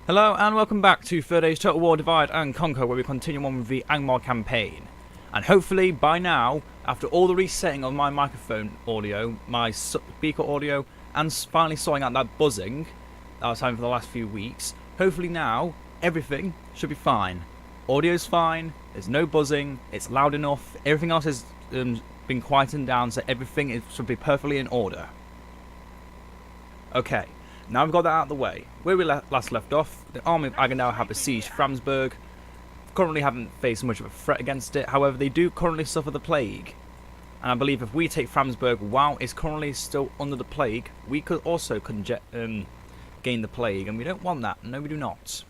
Hello and welcome back to Third Age Total War Divide and Conquer, where we continue on with the Angmar campaign. And hopefully by now, after all the resetting of my microphone audio, my speaker audio, and finally sorting out that buzzing that I was having for the last few weeks, hopefully now everything should be fine. Audio's fine, there's no buzzing, it's loud enough, everything else has been quietened down, so everything should be perfectly in order. Okay. Now we've got that out of the way. Where we last left off, the army of Angmar have besieged Framsburg. Currently haven't faced much of a threat against it, however they do currently suffer the plague. And I believe if we take Framsburg while it's currently still under the plague, we could also gain the plague, and we don't want that. No, we do not.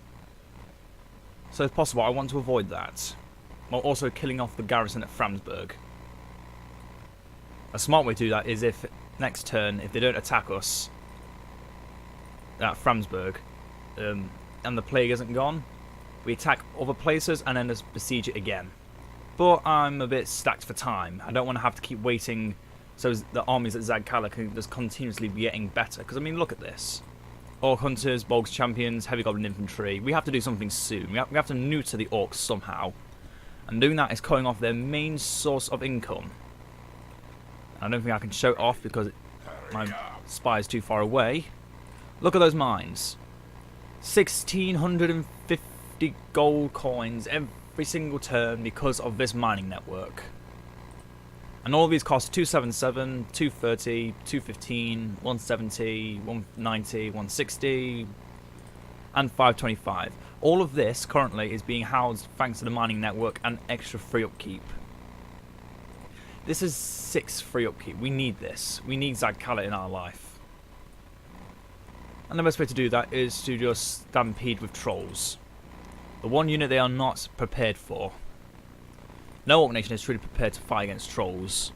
So if possible, I want to avoid that, while also killing off the garrison at Framsburg. A smart way to do that is if next turn, if they don't attack us at Framsburg, and the plague isn't gone, we attack other places and then just besiege it again. But I'm a bit stacked for time. I don't want to have to keep waiting so the armies at Zagkala can just continuously be getting better. Because I mean, look at this. Orc Hunters, Bogs Champions, Heavy Goblin Infantry. We have to do something soon. We have to neuter the Orcs somehow. And doing that is cutting off their main source of income. I don't think I can show it off because my spy is too far away. Look at those mines. 1,650 gold coins every single turn because of this mining network. And all of these cost 277, 230, 215, 170, 190, 160, and 525. All of this currently is being housed thanks to the mining network and extra free upkeep. This is 6 free upkeep. We need this. We need Zagkala in our life. And the best way to do that is to just stampede with trolls. The one unit they are not prepared for. No Orc Nation is truly prepared to fight against trolls.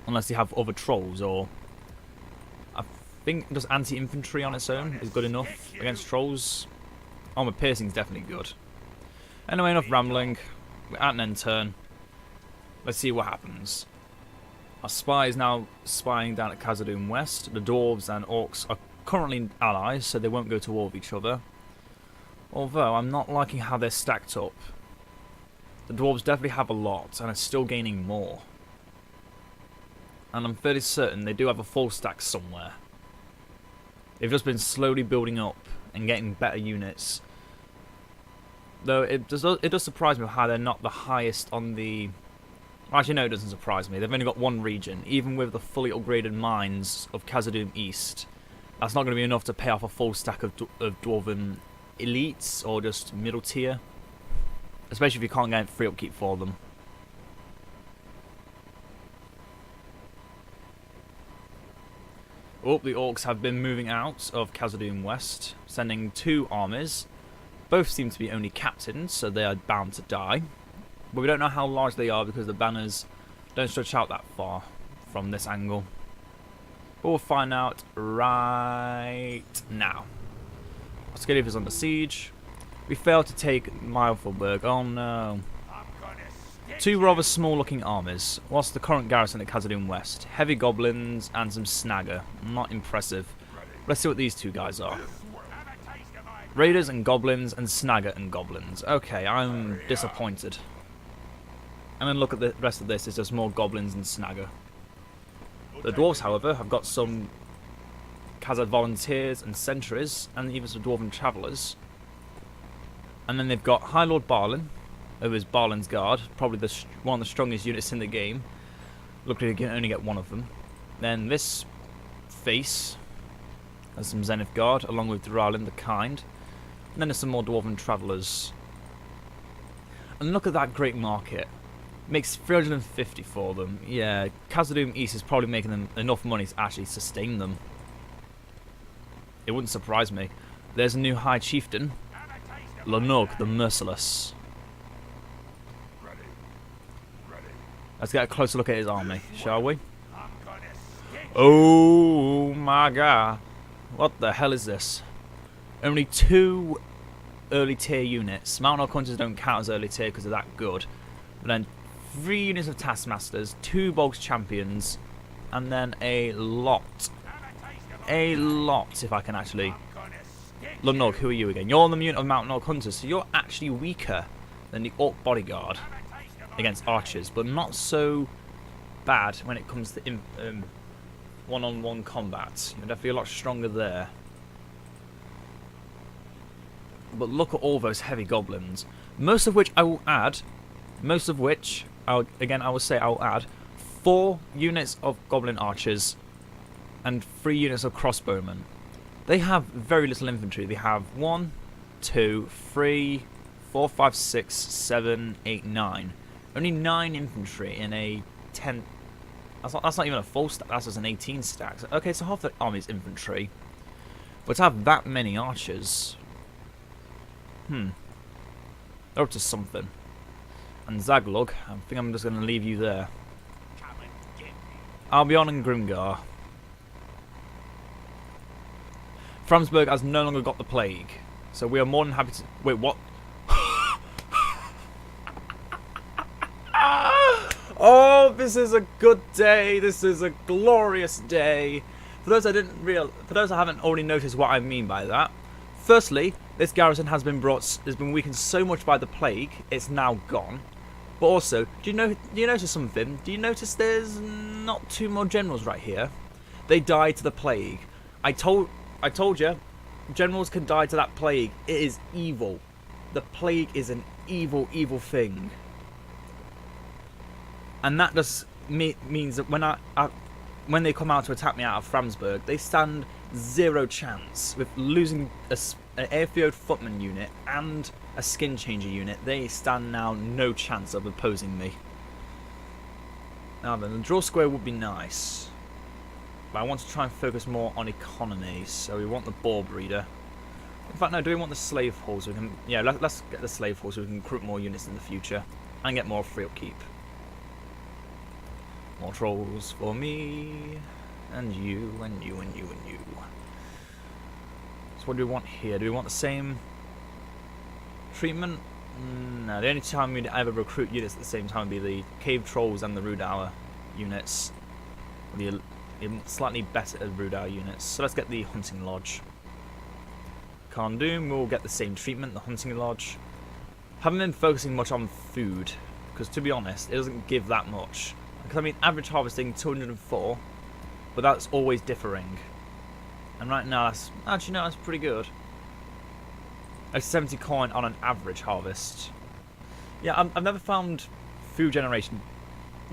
Unless they have other trolls, or I think just anti-infantry on its own is good enough against trolls. Armor piercing is definitely good. Anyway, enough rambling. We're at an end turn. Let's see what happens. Our spy is now spying down at Khazad-dûm West. The dwarves and orcs are currently allies, so they won't go to war with each other. Although I'm not liking how they're stacked up. The dwarves definitely have a lot and are still gaining more. And I'm fairly certain they do have a full stack somewhere. They've just been slowly building up and getting better units. Though it does surprise me how they're not the highest on the... Actually no, it doesn't surprise me. They've only got one region, even with the fully upgraded mines of Khazad-dûm East. That's not going to be enough to pay off a full stack of Dwarven elites or just middle tier. Especially if you can't get free upkeep for them. Oh, the Orcs have been moving out of Khazad-dûm West, sending 2 armies. Both seem to be only captains, so they are bound to die. But we don't know how large they are because the banners don't stretch out that far from this angle. But we'll find out right now. Osgiliath is under siege. We failed to take Milfelberg. Oh no. 2 rather small looking armies. What's the current garrison at Khazad-dûm West? Heavy goblins and some snagger. Not impressive. Let's see what these 2 guys are. Raiders and goblins and snagger and goblins. Okay, I'm disappointed. And then look at the rest of this. It's just more goblins and snagger. The dwarves, however, have got some Khazad volunteers and sentries, and even some dwarven travellers. And then they've got High Lord Barlin, who is Barlin's Guard, probably one of the strongest units in the game. Luckily, you can only get one of them. Then this face has some Zenith Guard, along with Duralin the Kind. And then there's some more dwarven travellers. And look at that great market. Makes 350 for them. Yeah, Khazad-dûm East is probably making them enough money to actually sustain them. It wouldn't surprise me. There's a new High Chieftain, Lanug the Merciless. Let's get a closer look at his army, shall we? Oh my god. What the hell is this? Only 2 early tier units. Mountain Orc Hunters don't count as early tier because they're that good. But then 3 units of Taskmasters, 2 Bogs Champions, and then a lot, if I can actually Lunnog, who are you again? You're the mutant of Mountain Orc Hunters, so you're actually weaker than the Orc Bodyguard against archers, but not so bad when it comes to one-on-one combat. You're definitely a lot stronger there. But look at all those heavy goblins, most of which I will add. Most of which, I will say I'll add 4 units of goblin archers and 3 units of crossbowmen. They have very little infantry. They have 1, 2, 3, 4, 5, 6, 7, 8, 9. Only 9 infantry in a 10. That's not even a full stack. That's just an 18 stack. Okay, so half the army's infantry. But to have that many archers, they're up to something. And Zaglug, I think I'm just going to leave you there. Albion and Grimgar. Framsburg has no longer got the plague, so we are more than happy to... Wait, what? Oh, this is a good day. This is a glorious day. For those I haven't already noticed what I mean by that. Firstly, this garrison has been weakened so much by the plague, it's now gone. But also, do you notice something? Do you notice there's not 2 more generals right here? They died to the plague. I told you, generals can die to that plague. It is evil. The plague is an evil, evil thing. And that just means that when they come out to attack me out of Framsburg, they stand 0 chance. With losing an airfield footman unit and a skin changer unit, they stand now no chance of opposing me. Now then, the draw square would be nice, but I want to try and focus more on economy, so we want the boar breeder. In fact, no, do we want the slave hall so we can... Yeah, let's get the slave hall so we can recruit more units in the future and get more free upkeep. More trolls for me, and you, and you, and you, and you. So what do we want here? Do we want the same treatment? No, the only time we'd ever recruit units at the same time would be the cave trolls and the rude hour units. The slightly better rude hour units. So let's get the hunting lodge. Carndoom will get the same treatment, the hunting lodge. Haven't been focusing much on food, because to be honest, it doesn't give that much. Because I mean, average harvesting 204, but that's always differing. And right now, that's pretty good. Like 70 coin on an average harvest. Yeah, I've never found food generation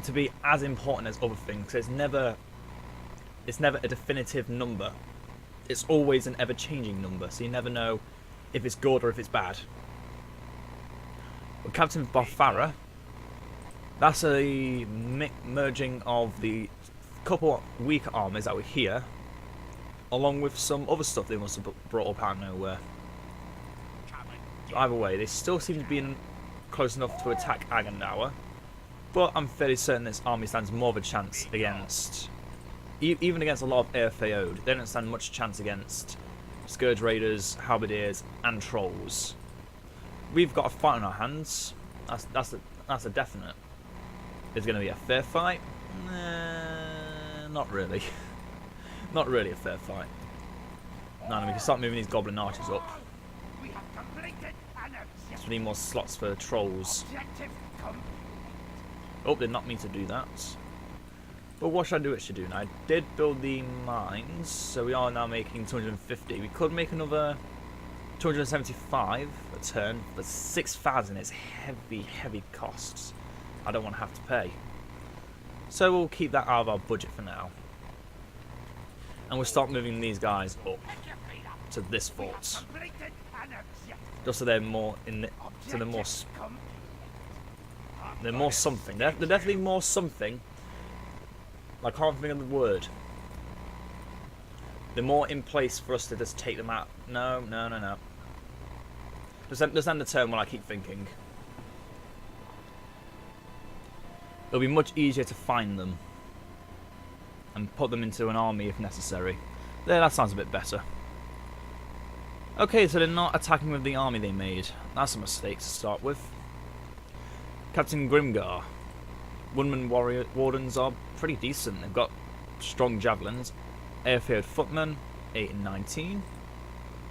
to be as important as other things, because it's never a definitive number. It's always an ever-changing number, so you never know if it's good or if it's bad. Well, Captain Barfara, that's a merging of the couple weaker armies that were here, along with some other stuff they must have brought up out of nowhere. Either way, they still seem to be close enough to attack Agendour, but I'm fairly certain this army stands more of a chance against, even against a lot of AFAO'd, they don't stand much chance against Scourge Raiders, Halberdiers, and Trolls. We've got a fight on our hands. That's a definite. Is it going to be a fair fight? Not really. Not really a fair fight. No, we can start moving these goblin archers up. So we need more slots for trolls. Oh, they knocked me to do that. But what should I do? It should do now. I did build the mines, so we are now making 250. We could make another 275 a turn, but 6,000 is heavy, heavy costs. I don't want to have to pay. So we'll keep that out of our budget for now. And we'll start moving these guys up to this fort. Just so they're more they're more something. They're definitely more something. I can't think of the word. They're more in place for us to just take them out. No. Just end the turn while I keep thinking. It'll be much easier to find them and put them into an army if necessary. There, that sounds a bit better. Okay, so they're not attacking with the army they made. That's a mistake to start with. Captain Grimgar. Woodman Wardens are pretty decent. They've got strong javelins. Airfield footmen, 8 and 19.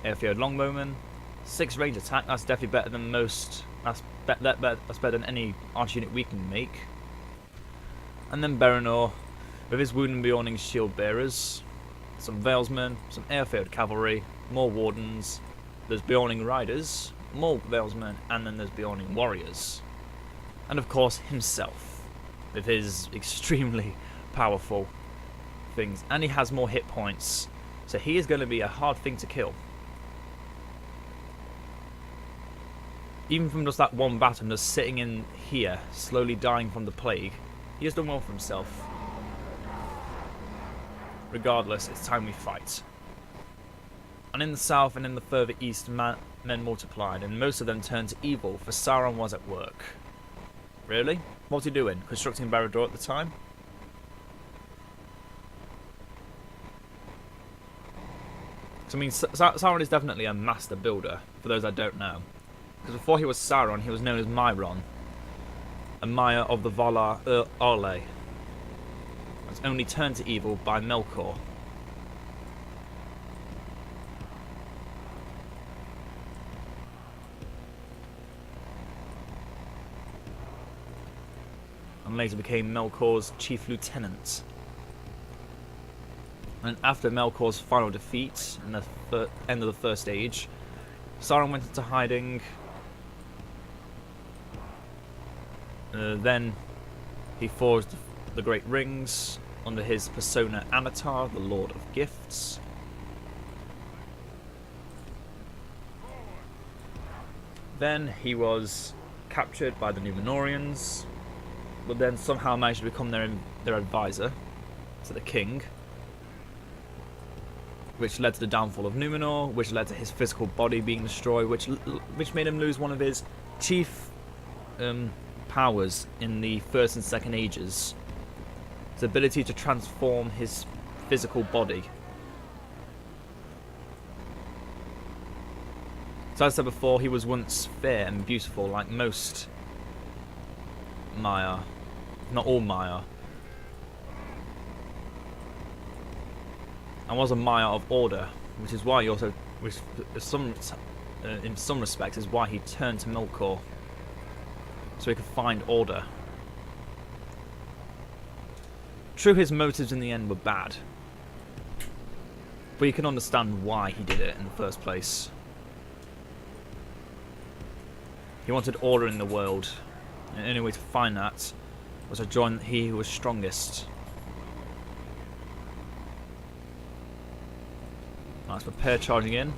airfield longbowmen, 6 range attack. That's definitely better than most. That's better than any archer unit we can make. And then Berenor with his wound and beyonding shield bearers, some Valesmen, some airfield cavalry, more wardens. There's Bjorning riders, more Valesmen, and then there's Bjorning warriors. And of course himself, with his extremely powerful things. And he has more hit points, so he is going to be a hard thing to kill. Even from just that one battle, just sitting in here, slowly dying from the plague, he has done well for himself. Regardless, it's time we fight. And in the south and in the further east, men multiplied, and most of them turned to evil, for Sauron was at work. Really? What was he doing? Constructing Barad-dûr at the time? So, I mean, Sauron is definitely a master builder, for those that don't know. Because before he was Sauron, he was known as Myron, a Maya of the Valar Orlais. Was only turned to evil by Melkor. And later became Melkor's chief lieutenant. And after Melkor's final defeat in the end of the First Age, Sauron went into hiding. Then he forged the Great Rings under his persona Anatar, the Lord of Gifts. Then he was captured by the Númenóreans, but then somehow managed to become their advisor to the king, which led to the downfall of Númenor, which led to his physical body being destroyed, which made him lose one of his chief powers in the First and Second Ages. His ability to transform his physical body. So as I said before, he was once fair and beautiful like most Maya. Not all Maya. And was a Maya of order, which is why he also, in some respects, is why he turned to Melkor, so he could find order. True, his motives in the end were bad, but you can understand why he did it in the first place. He wanted order in the world, and the only way to find that was to join he who was strongest. Let's prepare charging in.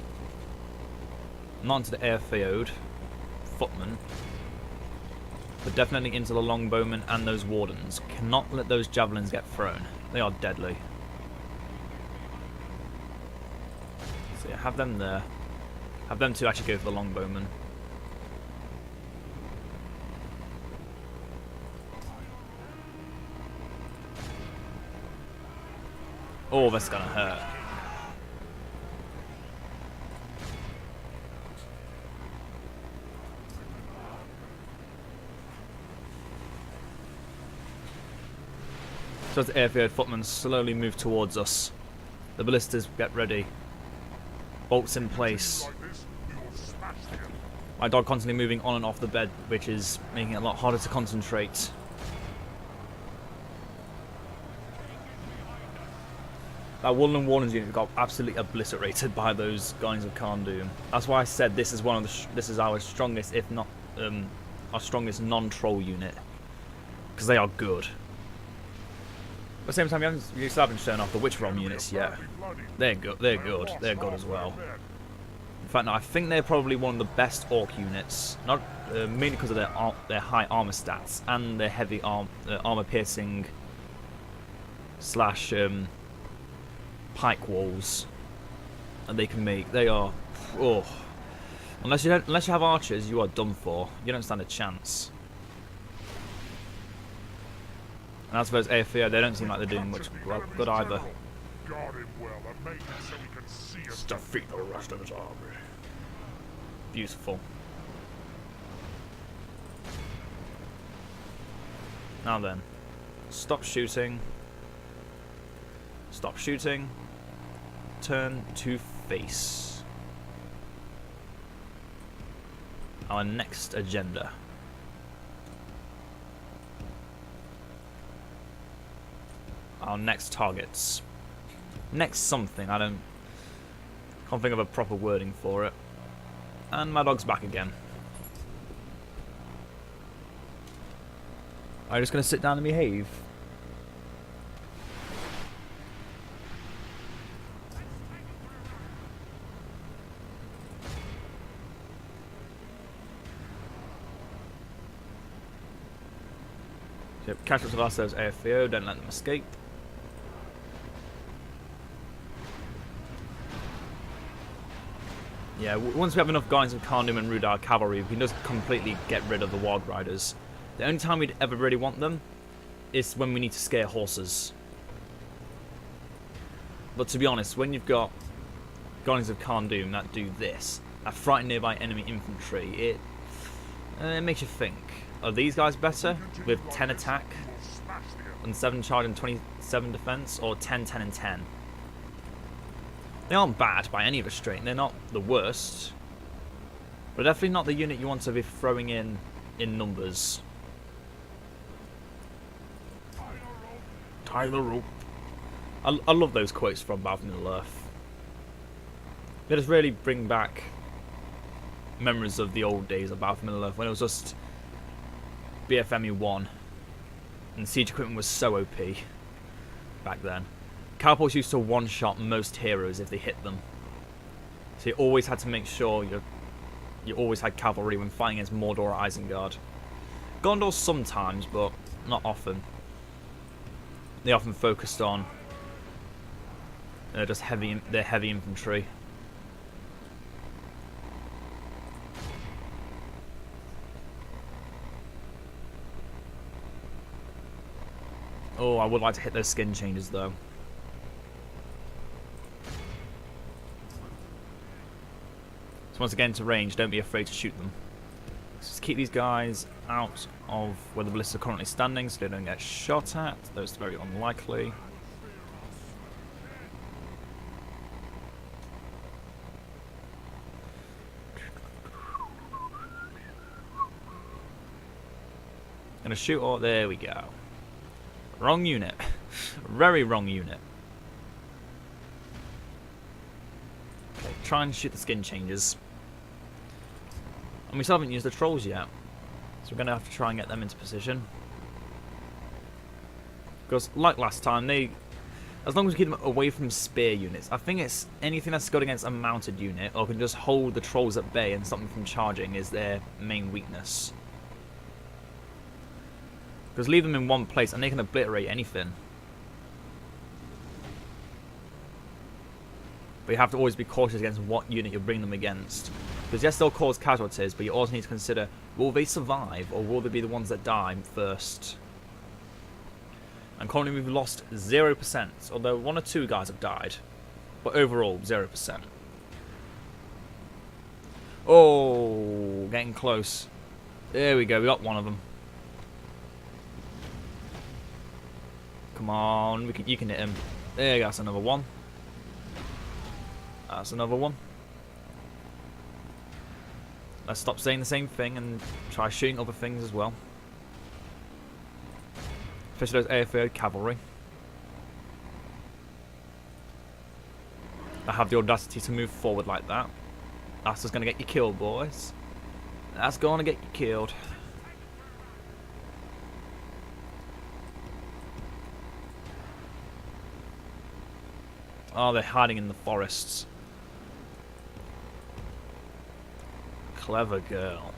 Not into the airfield, footmen, but definitely into the longbowmen and those wardens. Cannot let those javelins get thrown. They are deadly. So yeah, have them there. Have them two actually go for the longbowmen. Oh, that's gonna hurt. So as the airfield footmen slowly move towards us, the ballistas get ready. Bolts in place. My dog constantly moving on and off the bed, which is making it a lot harder to concentrate. That Woodland Warden's unit got absolutely obliterated by those guys of Kharn-dûm. That's why I said this is one of the this is our strongest, if not our strongest non-troll unit, because they are good. At the same time, you still haven't shown off the Witch Realm units yet. They're good. They're good. They're good as well. In fact, no, I think they're probably one of the best Orc units. Not mainly because of their high armor stats and their heavy armor piercing slash pike walls that they can make. They are, oh, unless you have archers, you are done for. You don't stand a chance. And as for those AFO, they don't seem like they're doing much good either. Just defeat the rest of his army. Beautiful. Now then, stop shooting. Stop shooting. Turn to face. our next agenda. Our next targets. Next something, can't think of a proper wording for it. And my dog's back again. Are you just going to sit down and behave? Yep, catch up with ourselves AFO, don't let them escape. Yeah, once we have enough guys of Carnum and Rudar cavalry, we can just completely get rid of the Wild Riders. The only time we'd ever really want them is when we need to scare horses. But to be honest, when you've got Guardians of Carnum that do this, that frighten nearby enemy infantry, it makes you think. Are these guys better with 10 attack and 7 charge and 27 defense, or 10, 10 and 10? They aren't bad by any restraint, they're not the worst. But definitely not the unit you want to be throwing in numbers. Tie the rope. I love those quotes from Battle for Middle-earth. They just really bring back memories of the old days of Battle for Middle-earth, when it was just BFMU 1 and siege equipment was so OP back then. Cowboys used to one-shot most heroes if they hit them, so you always had to make sure you always had cavalry when fighting against Mordor or Isengard. Gondor sometimes, but not often. They often focused on just their heavy infantry. Oh, I would like to hit those skin changes though. So once again, to range, don't be afraid to shoot them. Just keep these guys out of where the ballists are currently standing so they don't get shot at. Those are very unlikely. Gonna shoot, oh, there we go. Wrong unit. Very wrong unit. Okay, try and shoot the skin changes. And we still haven't used the trolls yet, so we're going to have to try and get them into position. Because, like last time, as long as we keep them away from spear units, I think it's anything that's got against a mounted unit, or can just hold the trolls at bay and stop them from charging, is their main weakness. Because leave them in one place and they can obliterate anything. But you have to always be cautious against what unit you bring them against. Because yes, they'll cause casualties, but you also need to consider, will they survive, or will they be the ones that die first? And currently we've lost 0%, although 1 or 2 guys have died. But overall, 0%. Oh, getting close. There we go, we got one of them. Come on, you can hit him. There you go, that's another one. That's another one. Let's stop saying the same thing and try shooting other things as well. Especially those AFO cavalry. I have the audacity to move forward like that. That's just going to get you killed, boys. That's going to get you killed. Oh, they're hiding in the forests. Clever girl.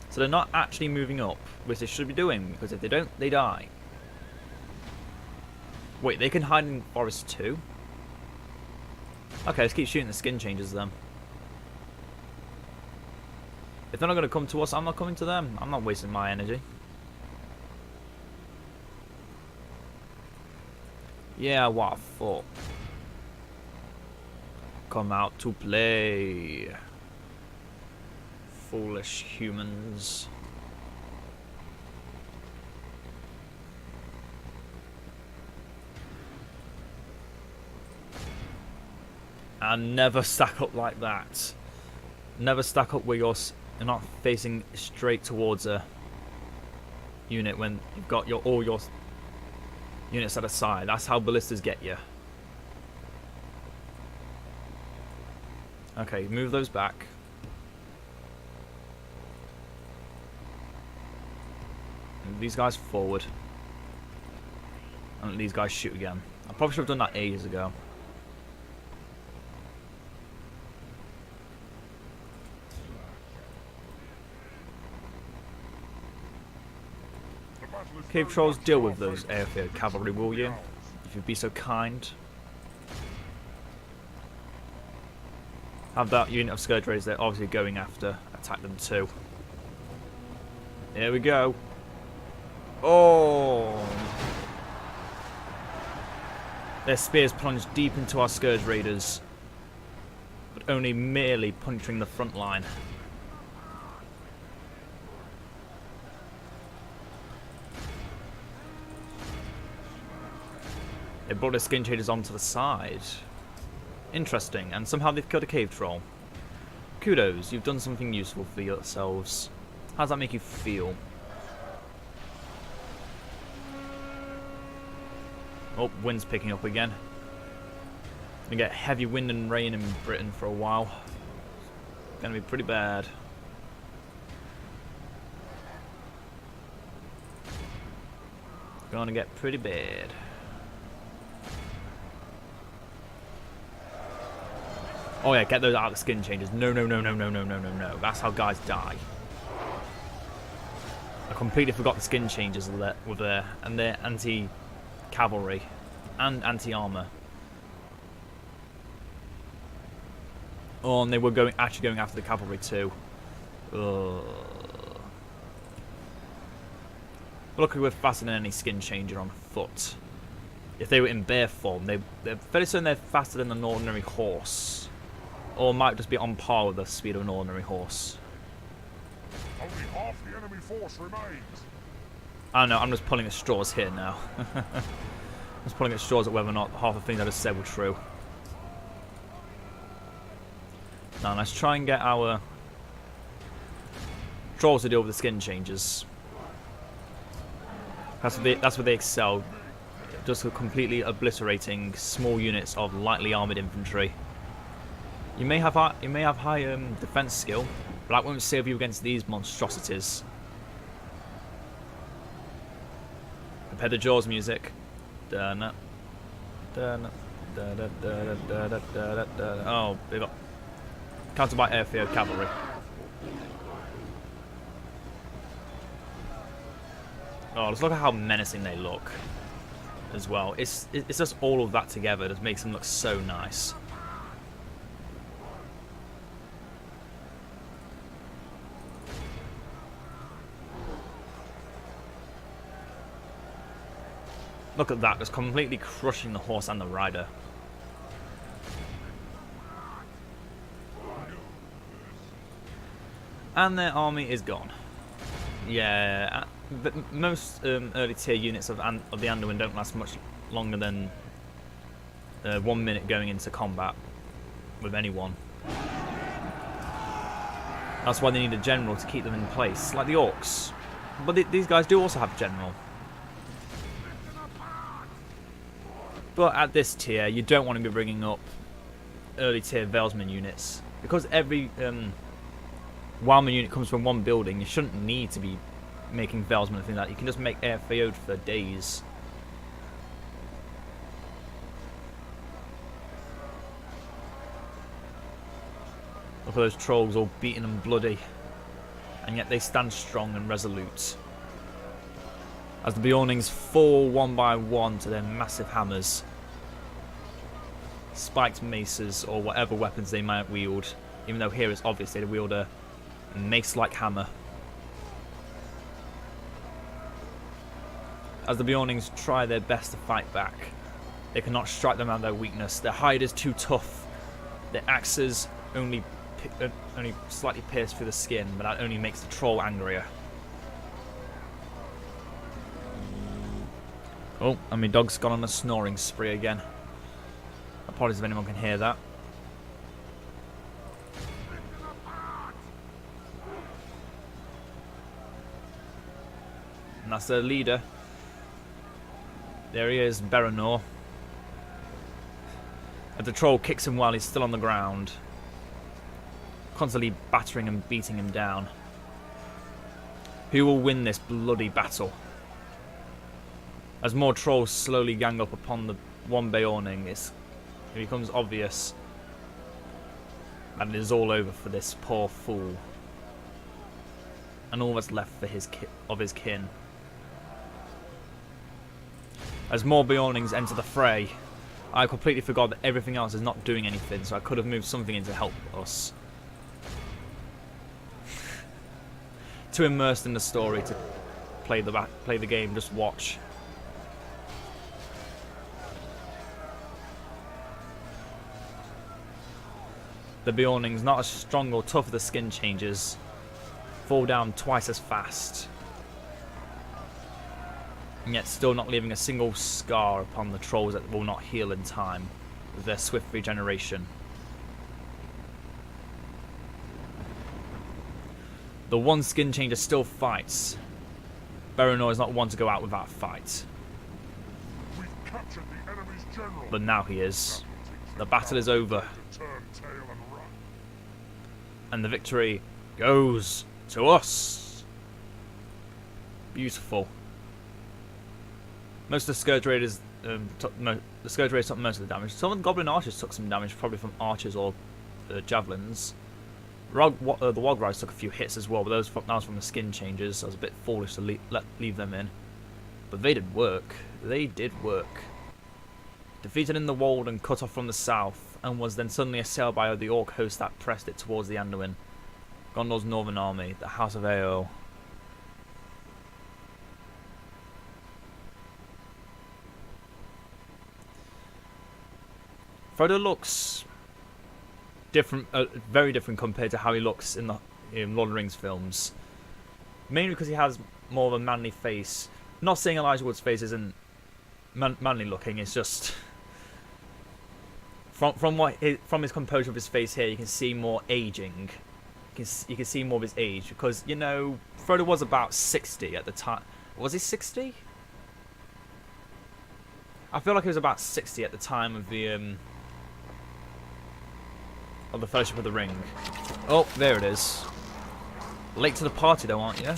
So they're not actually moving up, which they should be doing, because if they don't, they die. Wait, they can hide in forests too? Okay, let's keep shooting the skin changes then. If they're not going to come to us, I'm not coming to them. I'm not wasting my energy. Yeah, what for? Come out to play. Foolish humans. And never stack up like that. Never stack up where you're not facing straight towards a unit when you've got all your units at a side. That's how ballistas get you. Okay, move those back. Move these guys forward. And let these guys shoot again. I probably should have done that ages ago. Cave trolls, deal with those airfield cavalry, will you? If you'd be so kind. Have that unit of scourge raiders they're obviously going after. Attack them too. Here we go. Oh! Their spears plunge deep into our scourge raiders, but only merely puncturing the front line. They brought their skin changers onto the side. Interesting, and somehow they've killed a cave troll. Kudos, you've done something useful for yourselves. How does that make you feel? Oh, wind's picking up again. We get heavy wind and rain in Britain for a while. It's gonna be pretty bad. Gonna get pretty bad. Oh yeah, get those out of the skin changes. No, no, no, no, no, no, no, no, no. That's how guys die. I completely forgot the skin changes were there, and they're anti-cavalry and anti-armor. Oh, and they were actually going after the cavalry too. Ugh. Luckily, we're faster than any skin changer on foot. If they were in bear form, they're fairly certain they're faster than an ordinary horse. Or might just be on par with the speed of an ordinary horse. Only half the enemy force remains. I don't know, I'm just pulling at straws here now. I'm just pulling at straws at whether or not half the things I just said were true. Now let's try and get our trolls to deal with the skin changes. That's where they excel. Just completely obliterating small units of lightly armoured infantry. You may have high defense skill, but that won't save you against these monstrosities. Prepare the Jaws music. Oh, they got countered by airfield cavalry. Oh, let's look at how menacing they look as well. It's just all of that together that makes them look so nice. Look at that, just completely crushing the horse and the rider. And their army is gone. Yeah, but most early tier units of the Anduin don't last much longer than 1 minute going into combat with anyone. That's why they need a general to keep them in place, like the orcs. But these guys do also have general. But at this tier, you don't want to be bringing up early tier Valesman units. Because every Wildman unit comes from one building, you shouldn't need to be making Valesman and things like that. You can just make airfield for days. Look at those trolls all beaten and bloody. And yet they stand strong and resolute. As the Bjornings fall one by one to their massive hammers, spiked maces, or whatever weapons they might wield, even though here it's obvious they wield a mace-like hammer. As the Bjornings try their best to fight back, they cannot strike them out of their weakness. Their hide is too tough. Their axes only slightly pierce through the skin, but that only makes the troll angrier. Oh, and my dog's gone on a snoring spree again. Apologies if anyone can hear that. And that's their leader. There he is, Berenor. And the troll kicks him while he's still on the ground, constantly battering and beating him down. Who will win this bloody battle? As more trolls slowly gang up upon the one Beorning, it becomes obvious that it is all over for this poor fool, and all that's left for his kin. As more Beornings enter the fray, I completely forgot that everything else is not doing anything, so I could have moved something in to help us. Too immersed in the story to play the game, just watch. The Beornings, not as strong or tough as the skin changes, fall down twice as fast, and yet still not leaving a single scar upon the trolls that will not heal in time with their swift regeneration. The one skin changer still fights. Berenor is not one to go out without a fight. We've captured the enemy's general. But now he is. The battle is over, Turn tail and run. and the victory goes to us. Beautiful. Most of the Scourge Raiders, the Scourge Raiders took most of the damage. Some of the Goblin Archers took some damage, probably from archers or javelins. The Wog Riders took a few hits as well, but that was from the skin changes, so I was a bit foolish to leave them in. But they did work. They did work. Defeated in the Wold and cut off from the south, and was then suddenly assailed by the Orc host that pressed it towards the Anduin. Gondor's northern army, the House of Ao. Frodo looks different, very different compared to how he looks in the Lord of the Rings films. Mainly because he has more of a manly face. Not saying Elijah Wood's face isn't manly looking. It's just from his composure of his face here, you can see more aging. You can see more of his age because Frodo was about 60 at the time. Was he 60? I feel like he was about 60 at the time of the Fellowship of the Ring. Oh, there it is. Late to the party though, aren't you?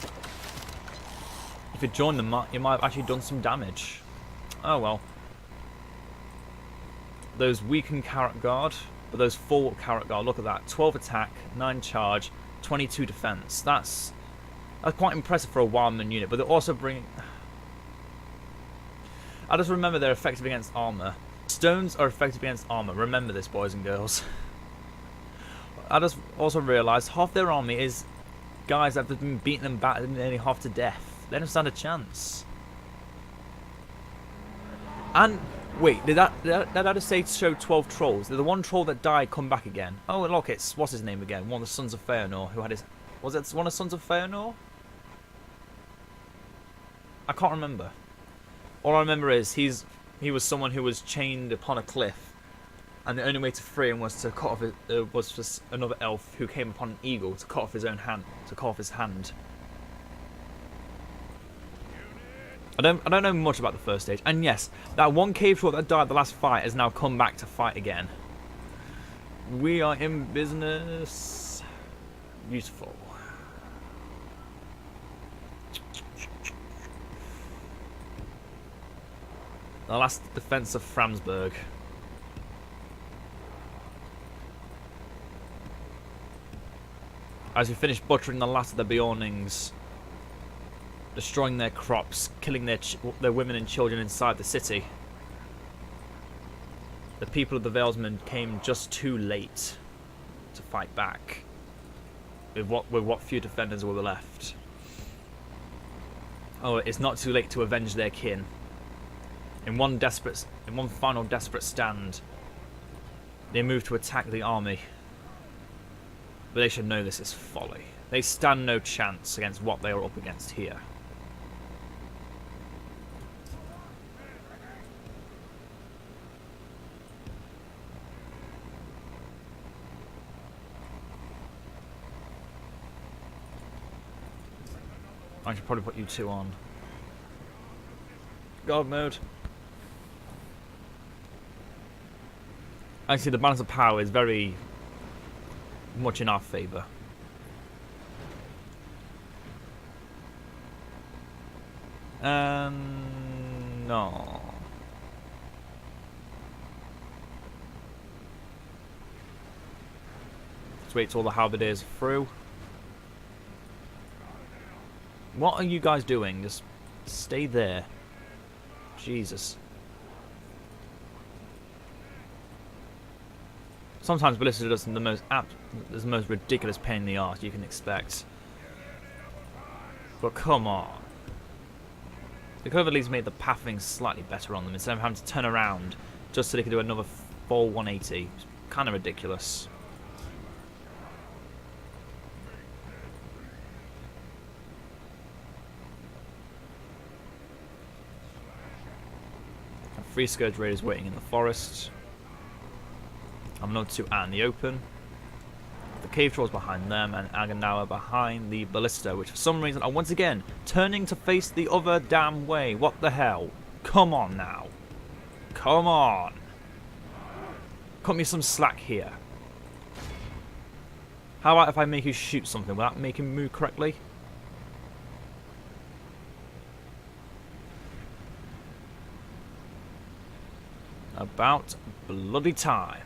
If you joined them, you might have actually done some damage. Oh well. Those weakened Carrot Guard, but those full Carrot Guard, look at that. 12 attack, 9 charge, 22 defense. That's quite impressive for a Wildman unit, but they're also bringing... I just remember they're effective against armor. Stones are effective against armor. Remember this, boys and girls. I just also realised half their army is guys that have been beaten and battered nearly half to death. They don't stand a chance. And wait, did that say show 12 trolls? Did the one troll that died come back again? Oh look, it's what's his name again? One of the Sons of Feanor who had his... Was it one of the Sons of Feanor? I can't remember. All I remember is he was someone who was chained upon a cliff, and the only way to free him was to cut off was just another elf who came upon an eagle to cut off his own hand, to cut off his hand. I don't know much about the first stage, and yes, that one cave troll that died the last fight has now come back to fight again. We are in business. Beautiful. The last defense of Framsburg. As we finish butchering the last of the Beornings, destroying their crops, killing their women and children inside the city, the people of the Valesmen came just too late to fight back with what few defenders were left. Oh, it's not too late to avenge their kin. In one final desperate stand, they move to attack the army. But they should know this is folly. They stand no chance against what they are up against here. I should probably put you two on. God mode. Actually, the balance of power is very much in our favour. No. Let's wait till the halberdiers are through. What are you guys doing? Just stay there. Jesus. Sometimes ballista does the most ridiculous pain in the arse you can expect. But come on. They could have at least made the pathing slightly better on them instead of having to turn around just so they could do another full 180. It's kind of ridiculous. A 3 Scourge Raiders waiting in the forest. I'm another 2 out in the open. The cave trolls behind them, and Angmar behind the ballista, which for some reason are once again turning to face the other damn way. What the hell? Come on now. Come on. Cut me some slack here. How about if I make you shoot something without making him move correctly? About bloody time.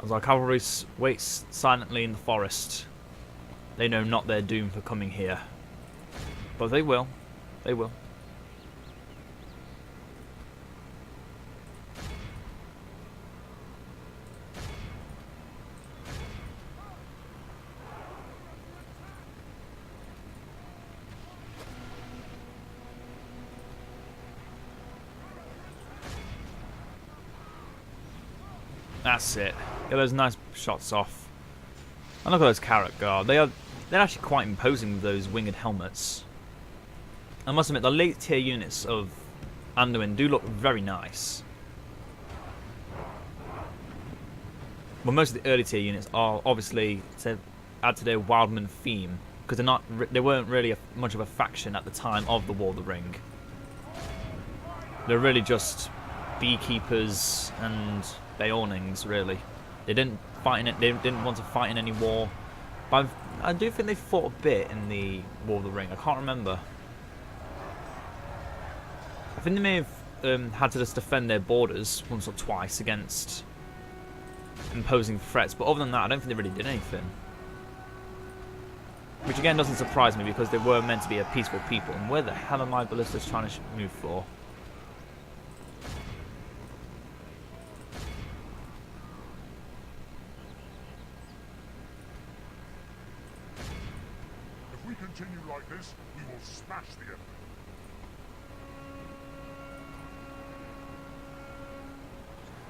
As our cavalry waits silently in the forest, they know not their doom for coming here. But they will. They will. That's it. Get those nice shots off. And look at those carrot guard. They're actually quite imposing with those winged helmets. I must admit, the late tier units of Anduin do look very nice. But most of the early tier units are obviously to add to their Wildman theme, because they weren't really much of a faction at the time of the War of the Ring. They're really just beekeepers and Beornings, really. They didn't fight in it. They didn't want to fight in any war. But I do think they fought a bit in the War of the Ring. I can't remember. I think they may have had to just defend their borders once or twice against imposing threats. But other than that, I don't think they really did anything. Which again doesn't surprise me because they were meant to be a peaceful people. And where the hell are my ballistas trying to move for? If we continue like this, we will smash the enemy.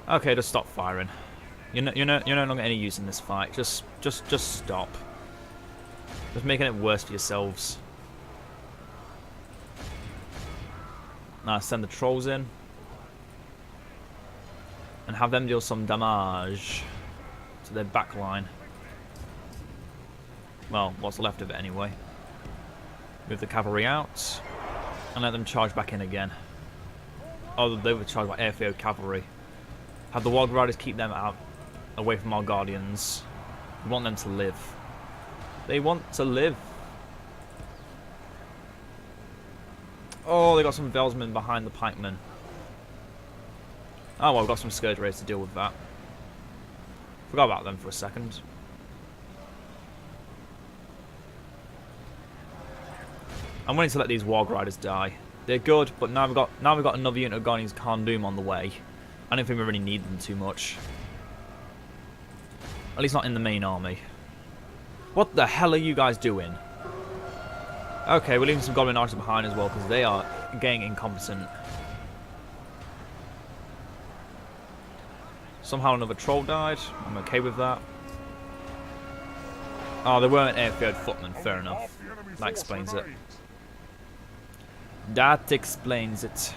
Okay, just stop firing. You're no longer any use in this fight. Just stop. Just making it worse for yourselves. Now send the trolls in and have them deal some damage to their back line. Well, what's left of it anyway. Move the cavalry out and let them charge back in again. Oh, they were charged by airfield cavalry. Have the Wild Riders keep them out, away from our Guardians. We want them to live. They want to live. Oh, they got some Velsmen behind the pikemen. Oh, well, we've got some Scourge Raiders to deal with that. Forgot about them for a second. I'm willing to let these Warg Riders die. They're good, but now we've got another unit of Guardians Khan Doom on the way. I don't think we really need them too much. At least not in the main army. What the hell are you guys doing? Okay, we're leaving some Goblin Archers behind as well because they are getting incompetent. Somehow another troll died. I'm okay with that. Oh, they weren't airfield footmen. Fair enough. That explains it. That explains it.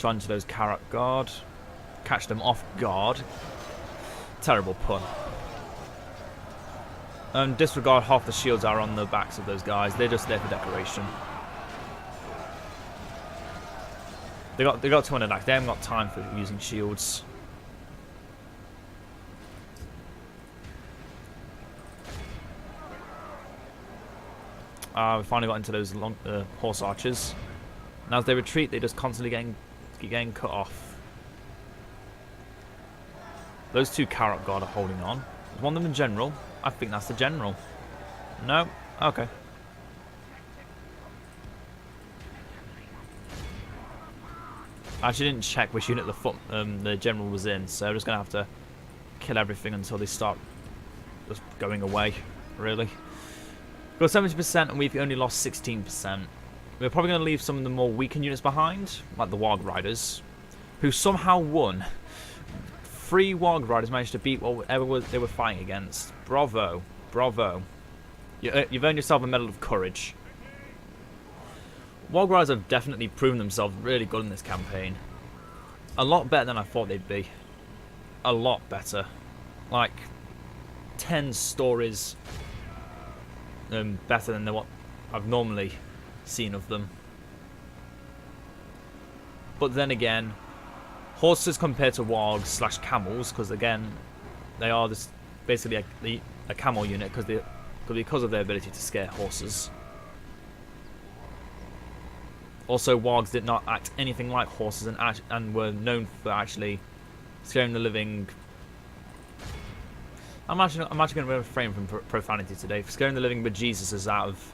Trying to those carrot guard. Catch them off guard. Terrible pun. Disregard half the shields are on the backs of those guys. They're just there for decoration. They got 200 DaC. They haven't got time for using shields. We finally got into those long horse archers. And as they retreat, they're just constantly getting cut off. Those two carrot guard are holding on. Is one of them a general? I think that's the general. No? Okay. I actually didn't check which unit the general was in, so I'm just going to have to kill everything until they start just going away, really. We've got 70% and we've only lost 16%. We're probably going to leave some of the more weakened units behind, like the Warg Riders, who somehow won. 3 Warg Riders managed to beat whatever they were fighting against. Bravo. Bravo. You've earned yourself a Medal of Courage. Warg Riders have definitely proven themselves really good in this campaign. A lot better than I thought they'd be. A lot better. Like 10 stories better than what I've normally seen of them. But then again, horses compared to wargs / camels, because again, they are basically a camel unit because of their ability to scare horses. Also, wargs did not act anything like horses and were known for actually scaring the living. I'm actually going to refrain from profanity today. For scaring the living bejesuses out of.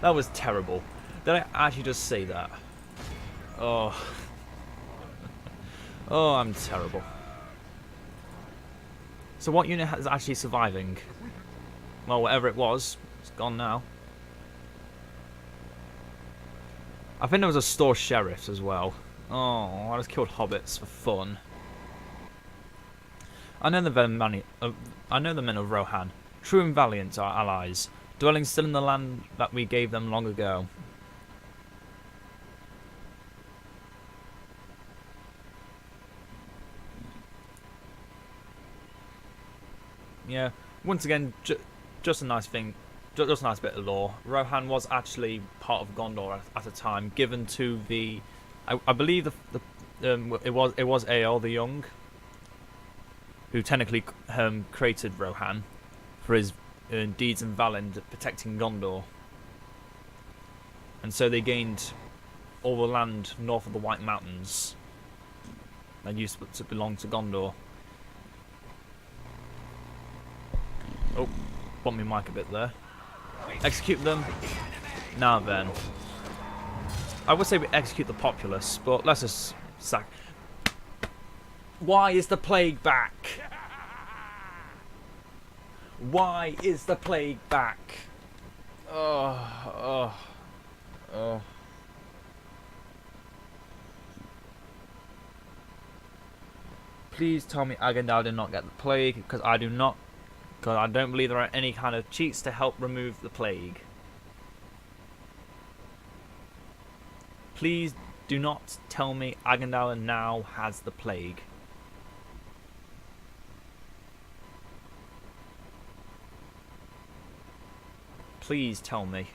That was terrible. Did I actually just say that? Oh. Oh, I'm terrible. So what unit is actually surviving? Well, whatever it was, it's gone now. I think there was a store sheriff as well. Oh, I just killed hobbits for fun. I know the men of Rohan, true and valiant, our allies, dwelling still in the land that we gave them long ago. Yeah, once again, just a nice thing, just a nice bit of lore. Rohan was actually part of Gondor at a time, given to the, I believe it was Eorl the Young, who technically created Rohan for his deeds and valor in protecting Gondor. And so they gained all the land north of the White Mountains that used to belong to Gondor. Oh, bumped my mic a bit there. Execute them. Now then. I would say we execute the populace, but let's just sack. Why is the plague back? Why is the plague back? Oh. Please tell me Agandal did not get the plague, because I do not. Because I don't believe there are any kind of cheats to help remove the plague. Please do not tell me Agandal now has the plague. Please tell me.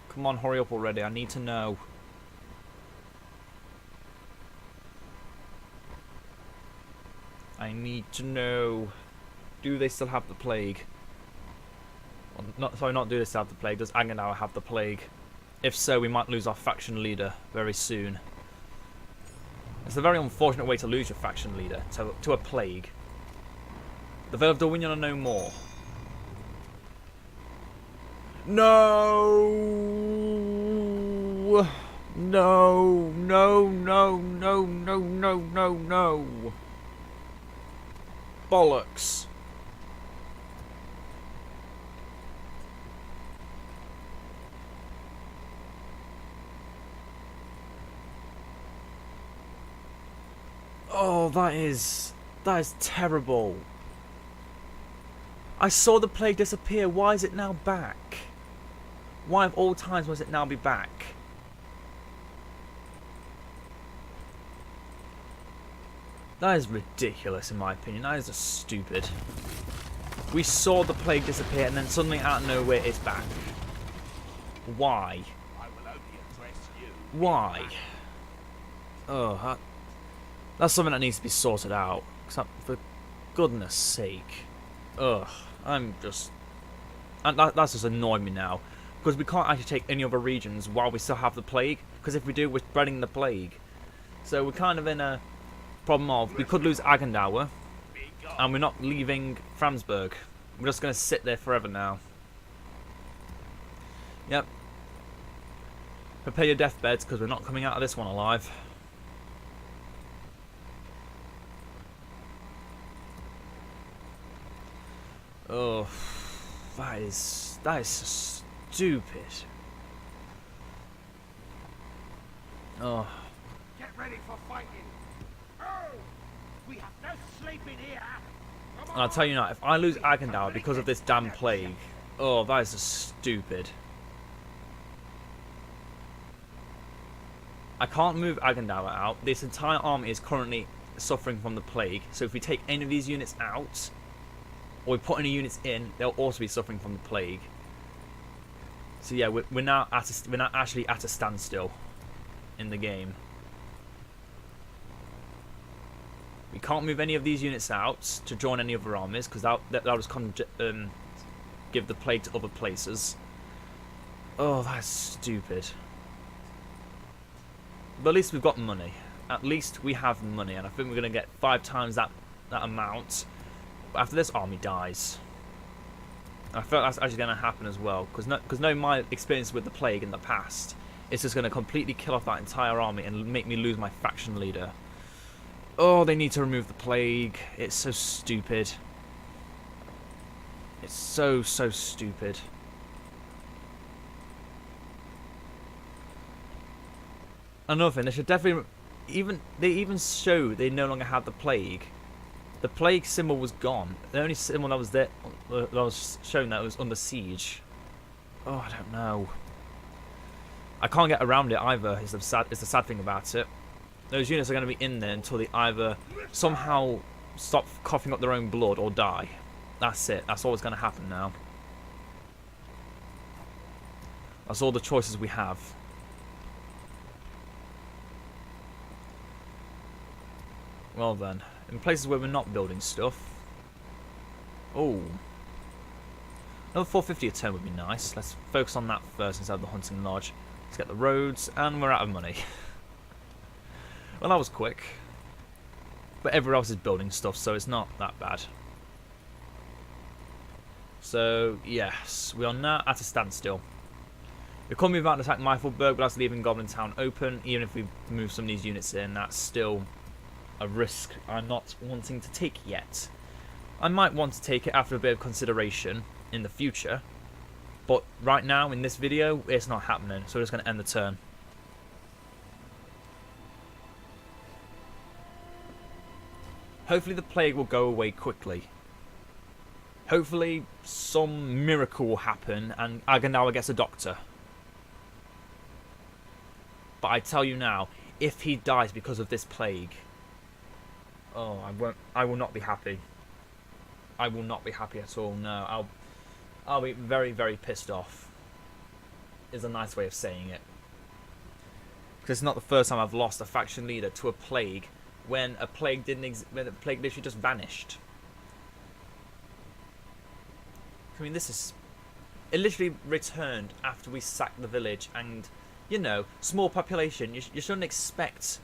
Come on, hurry up already. I need to know. I need to know. Do they still have the plague? Well, not do they still have the plague. Does Agandal have the plague? If so, we might lose our faction leader very soon. It's a very unfortunate way to lose your faction leader, to a plague. The Vale of Dorwinion are no more. No! No! No, no, no, no, no, no, no! Bollocks. Oh, that is terrible. I saw the plague disappear. Why is it now back? Why of all times must it now be back? That is ridiculous in my opinion. That is just stupid. We saw the plague disappear and then suddenly out of nowhere it's back. Why? Why? Oh, that's something that needs to be sorted out. For goodness sake. Ugh, that's just annoying me now. Because we can't actually take any other regions while we still have the plague. Because if we do, we're spreading the plague. So we're kind of in a problem of, we could lose Agendaur, and we're not leaving Framsburg. We're just going to sit there forever now. Yep. Prepare your deathbeds, because we're not coming out of this one alive. Oh, that is so stupid. Oh. Get ready for fighting. Oh, we have no sleep in here. And I'll tell you now, if I lose Agendaur because of this damn plague, oh, that is just stupid. I can't move Agendaur out. This entire army is currently suffering from the plague. So if we take any of these units out, or we put any units in, they'll also be suffering from the plague. So yeah, we're now actually at a standstill in the game. We can't move any of these units out to join any other armies because that would give the plague to other places. Oh, that's stupid. But at least we've got money. At least we have money, and I think we're going to get 5 times that amount after this army dies. I feel that's actually going to happen as well, because knowing my experience with the plague in the past, it's just going to completely kill off that entire army and make me lose my faction leader. Oh, they need to remove the plague. It's so stupid. It's so stupid. Another thing, they should definitely they even show they no longer have the plague. The plague symbol was gone. The only symbol that was there that was shown that it was under siege. Oh, I don't know. I can't get around it either. Is the sad thing about it. Those units are going to be in there until they either somehow stop coughing up their own blood or die. That's it. That's all that's going to happen now. That's all the choices we have. Well then, in places where we're not building stuff. Oh. Another 450 a turn would be nice. Let's focus on that first instead of the hunting lodge. Let's get the roads, and we're out of money. Well, that was quick. But everyone else is building stuff, so it's not that bad. So, yes, we are now at a standstill. We could move out and attack Meifelberg, but that's leaving Goblin Town open. Even if we move some of these units in, that's still a risk I'm not wanting to take yet. I might want to take it after a bit of consideration in the future. But right now, in this video, it's not happening. So we're just going to end the turn. Hopefully the plague will go away quickly. Hopefully some miracle will happen and Agendaur gets a doctor. But I tell you now, if he dies because of this plague, oh, I will not be happy. I will not be happy at all. No, I'll be very, very pissed off. Is a nice way of saying it. Because it's not the first time I've lost a faction leader to a plague when a plague when the plague literally just vanished. I mean, it literally returned after we sacked the village, and you know, small population. You shouldn't expect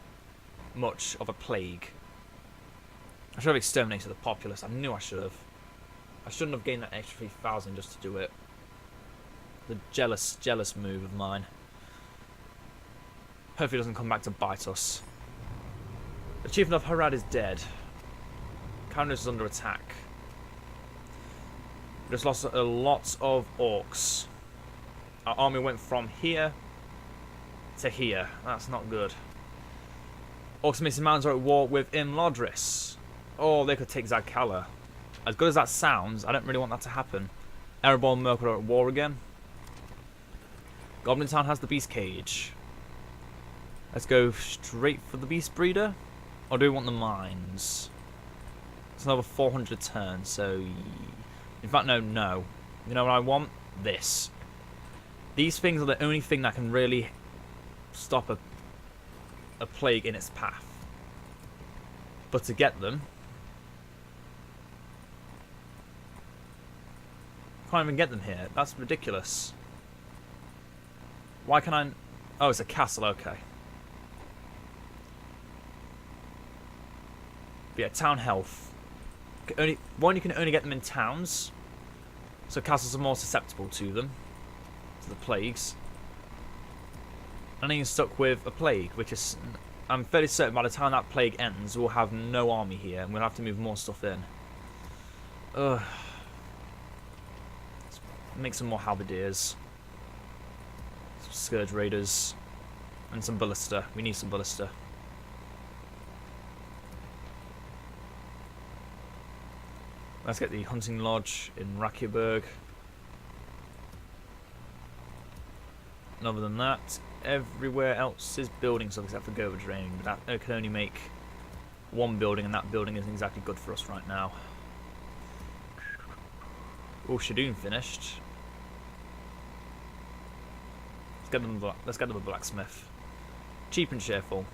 much of a plague. I should have exterminated the populace. I knew I should have. I shouldn't have gained that extra 3,000 just to do it. The jealous move of mine. Hopefully it doesn't come back to bite us. The Chieftain of Harad is dead. Kairos is under attack. We just lost a lot of orcs. Our army went from here to here. That's not good. Orcs and Missing Mountains are at war with Imladris. Oh, they could take Zagkala. As good as that sounds, I don't really want that to happen. Erebor and Merkel are at war again. Goblin Town has the beast cage. Let's go straight for the beast breeder. Or do we want the mines? It's another 400 turns, so... In fact, no. You know what I want? This. These things are the only thing that can really stop a plague in its path. But to get them... Can't even get them here. That's ridiculous. Why can I... Oh, it's a castle, okay. But yeah, town health. You can only get them in towns. So castles are more susceptible to them. To the plagues. And then you're stuck with a plague, which is... I'm fairly certain by the time that plague ends, we'll have no army here, and we'll have to move more stuff in. Ugh. Let's make some more halberdiers. Some scourge raiders. And some ballista. We need some ballista. Let's get the hunting lodge in Rakierberg. And other than that, everywhere else is building stuff except for Gover Drain. But that can only make one building, and that building isn't exactly good for us right now. Oh, Shadoon finished. Let's get them a blacksmith. Cheap and cheerful.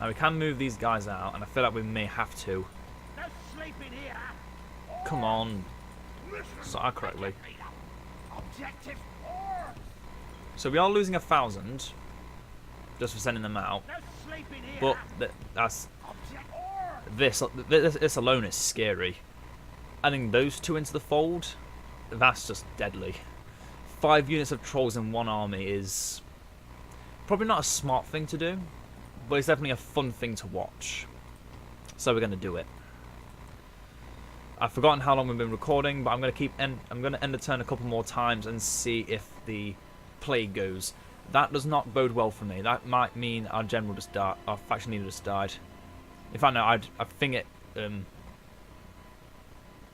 Now we can move these guys out, and I feel like we may have to. No sleeping here. Come on. Start correctly. Objective. So we are losing 1,000 just for sending them out. No sleeping here. But this alone is scary. Adding those two into the fold, that's just deadly. 5 units of trolls in one army is probably not a smart thing to do, but it's definitely a fun thing to watch. So we're going to do it. I've forgotten how long we've been recording, but I'm going to end the turn a couple more times and see if the plague goes. That does not bode well for me. That might mean our general just died, our faction leader just died. In fact, no, I think it.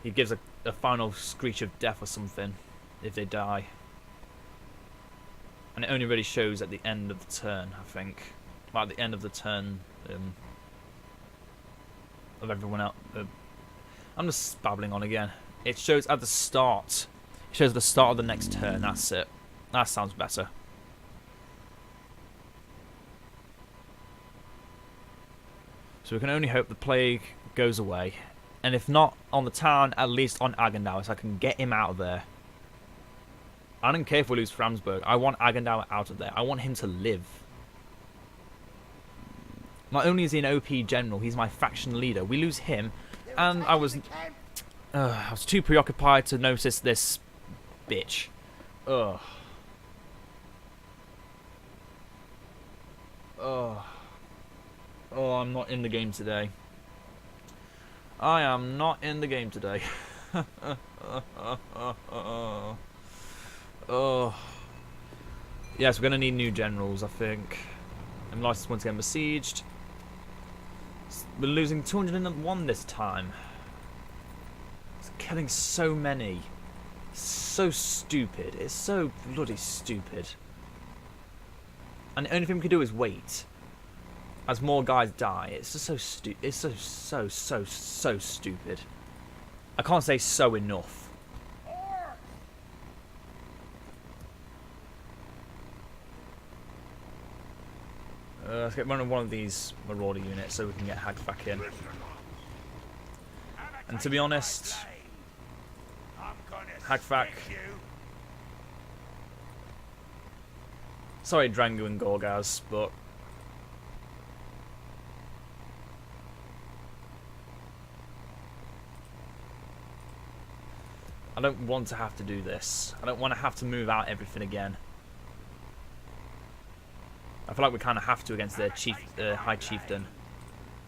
He gives a final screech of death or something if they die, and it only really shows at the end of the turn. I think, well, at the end of the turn of everyone else. I'm just babbling on again. It shows at the start. It shows the start of the next turn. That's it. That sounds better. So we can only hope the plague goes away. And if not on the town, at least on Agendour, so I can get him out of there. I don't care if we lose Framsburg. I want Agendour out of there. I want him to live. Not only is he an OP general, he's my faction leader. We lose him, and I was too preoccupied to notice this bitch. Ugh. Oh, I'm not in the game today. I am not in the game today. Oh. Yes, we're going to need new generals, I think. And license once again besieged. We're losing 201 this time. It's killing so many. So stupid. It's so bloody stupid. And the only thing we can do is wait. As more guys die. It's just so stupid. It's so stupid. I can't say so enough. Let's get one of these marauder units so we can get hacked back in. And to be honest, Hagfak. Sorry, Drangu and Gorgaz, but I don't want to have to do this. I don't want to have to move out everything again. I feel like we kind of have to against their High Chieftain,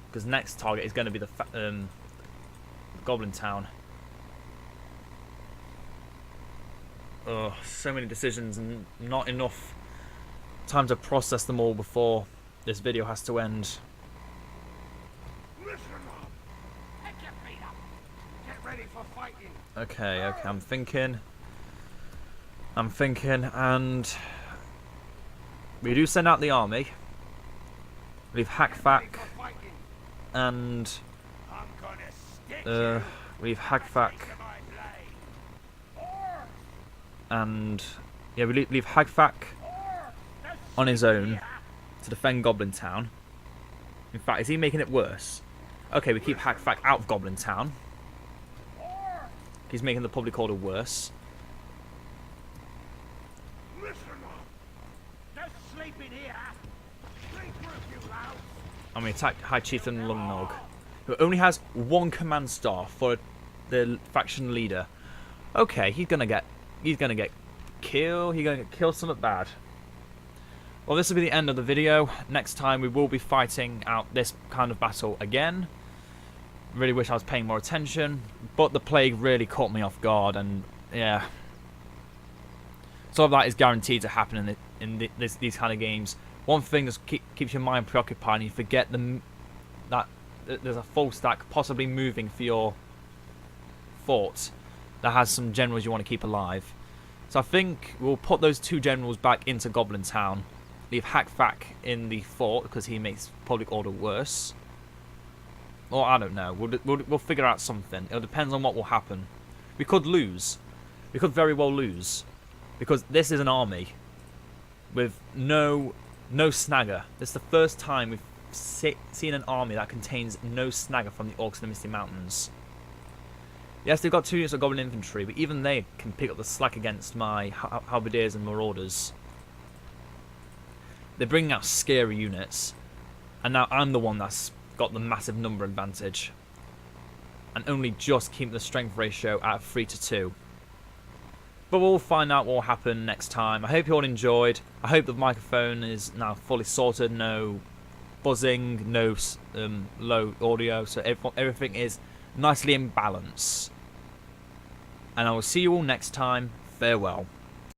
because next target is going to be the Goblin Town. Oh, so many decisions and not enough time to process them all before this video has to end. Listen up. Pick your feet up. Get ready for fighting. Okay, I'm thinking. I'm thinking, and we do send out the army. Leave Hackfack and leave Hackfack and yeah, we leave Hackfack on his own to defend Goblin Town. In fact, is he making it worse? Okay, we keep Hackfack out of Goblin Town. He's making the public order worse. And we attack High Chieftain Lungnog, who only has one command star for the faction leader. Okay, he's gonna get killed. He's gonna get killed something bad. Well, this will be the end of the video. Next time we will be fighting out this kind of battle again. Really wish I was paying more attention, but the plague really caught me off guard, and yeah, some of that is guaranteed to happen in these kind of games. One thing that keeps your mind preoccupied, and you forget that there's a full stack possibly moving for your fort that has some generals you want to keep alive. So I think we'll put those 2 generals back into Goblin Town. Leave Hackfack in the fort because he makes public order worse. Or I don't know. We'll figure out something. It depends on what will happen. We could lose. We could very well lose, because this is an army with no snagger. This is the first time we've seen an army that contains no snagger from the Orcs of the Misty Mountains. Yes, they've got 2 units of Goblin Infantry, but even they can pick up the slack against my Halberdiers and Marauders. They're bringing out scary units, and now I'm the one that's got the massive number advantage, and only just keep the strength ratio at 3-2. But we'll find out what will happen next time. I hope you all enjoyed. I hope the microphone is now fully sorted, no buzzing, no low audio, so everything is nicely in balance. And I will see you all next time. Farewell.